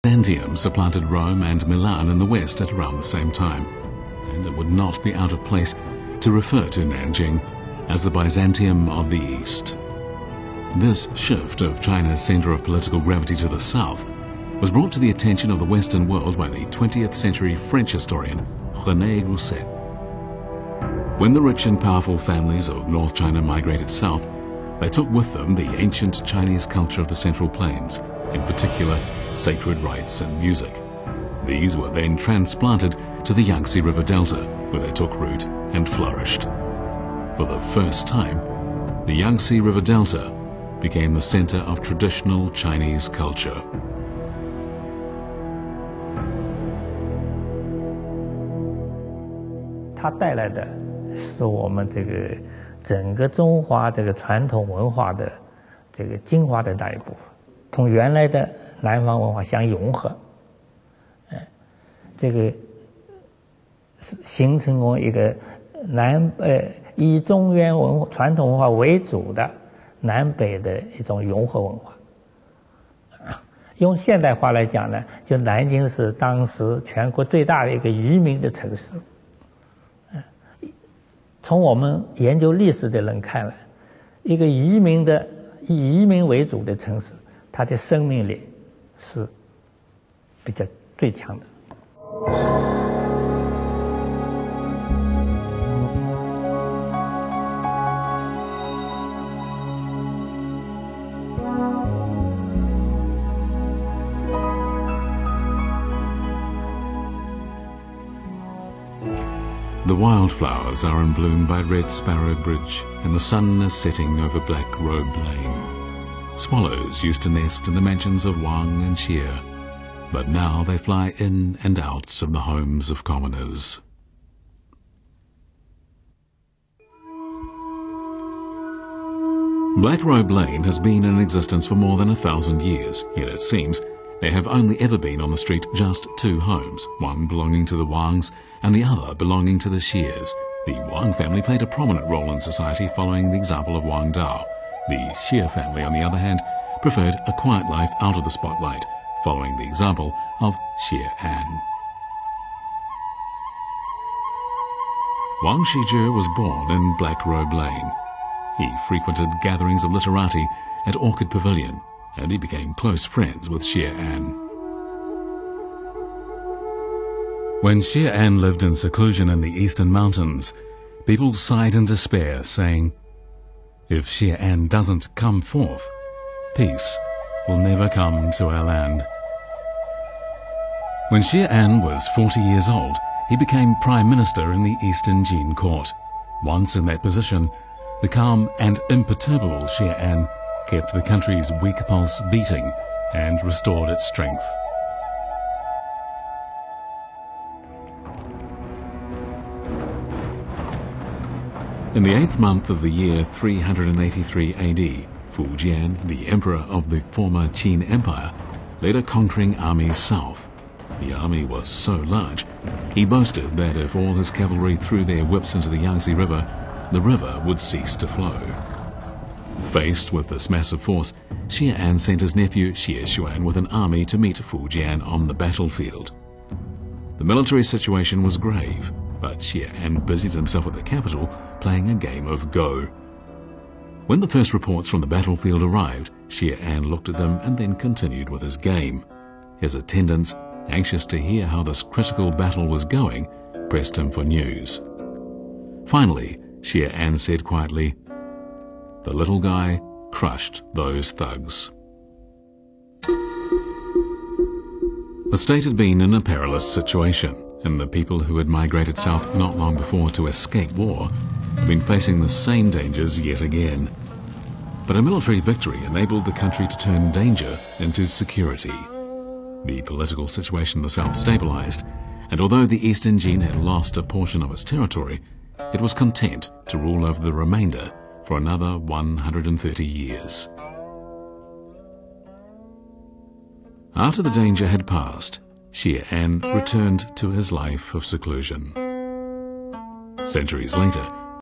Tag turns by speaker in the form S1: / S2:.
S1: Byzantium supplanted Rome and Milan in the west at around the same time, and it would not be out of place to refer to Nanjing as the Byzantium of the East. This shift of China's center of political gravity to the south was brought to the attention of the Western world by the 20th century French historian René Grousset. When the rich and powerful families of North China migrated south, they took with them the ancient Chinese culture of the Central Plains, in particular sacred rites and music. These were then transplanted to the Yangtze River Delta, where they took root and flourished. For the first time, the Yangtze River Delta became the center of traditional Chinese culture.
S2: 它带来的是我们这个整个中华这个传统文化的这个精华的那一部分，同原来的南方文化相融合，这个形成过一个以中原传统文化为主的南北的一种融合文化。用现代话来讲呢，就南京是当时全国最大的一个移民的城市。从我们研究历史的人看来，一个以移民为主的城市，它的生命力是比较最强的。
S1: The wildflowers are in bloom by Red Sparrow Bridge, and the sun is setting over Black Robe Lane. Swallows used to nest in the mansions of Wang and Xie, but now they fly in and out of the homes of commoners. Black Robe Lane has been in existence for more than 1,000 years, yet it seems there have only ever been on the street just two homes, one belonging to the Wangs and the other belonging to the Xies. The Wang family played a prominent role in society following the example of Wang Dao. The Xie family, on the other hand, preferred a quiet life out of the spotlight, following the example of Xie An. Wang Shizhi was born in Black Robe Lane. He frequented gatherings of literati at Orchid Pavilion, and he became close friends with Xie An. When Xie An lived in seclusion in the eastern mountains, people sighed in despair, saying, "If Xie An doesn't come forth, peace will never come to our land." When Xie An was 40 years old, he became Prime Minister in the Eastern Jin court. Once in that position, the calm and imperturbable Xie An kept the country's weak pulse beating and restored its strength. In the 8th month of the year 383 AD, Fu Jian, the emperor of the former Qin Empire, led a conquering army south. The army was so large, he boasted that if all his cavalry threw their whips into the Yangtze River, the river would cease to flow. Faced with this massive force, Xie An sent his nephew Xie Xuan with an army to meet Fu Jian on the battlefield. The military situation was grave, but Xie An busied himself at the capital playing a game of Go. When the first reports from the battlefield arrived, Xie An looked at them and then continued with his game. His attendants, anxious to hear how this critical battle was going, pressed him for news. Finally, Xie An said quietly, "The little guy crushed those thugs." The state had been in a perilous situation, and the people who had migrated south not long before to escape war had been facing the same dangers yet again. But a military victory enabled the country to turn danger into security. The political situation in the south stabilized, and although the Eastern Jin had lost a portion of its territory, it was content to rule over the remainder for another 130 years. After the danger had passed, Xie An returned to his life of seclusion. Centuries later,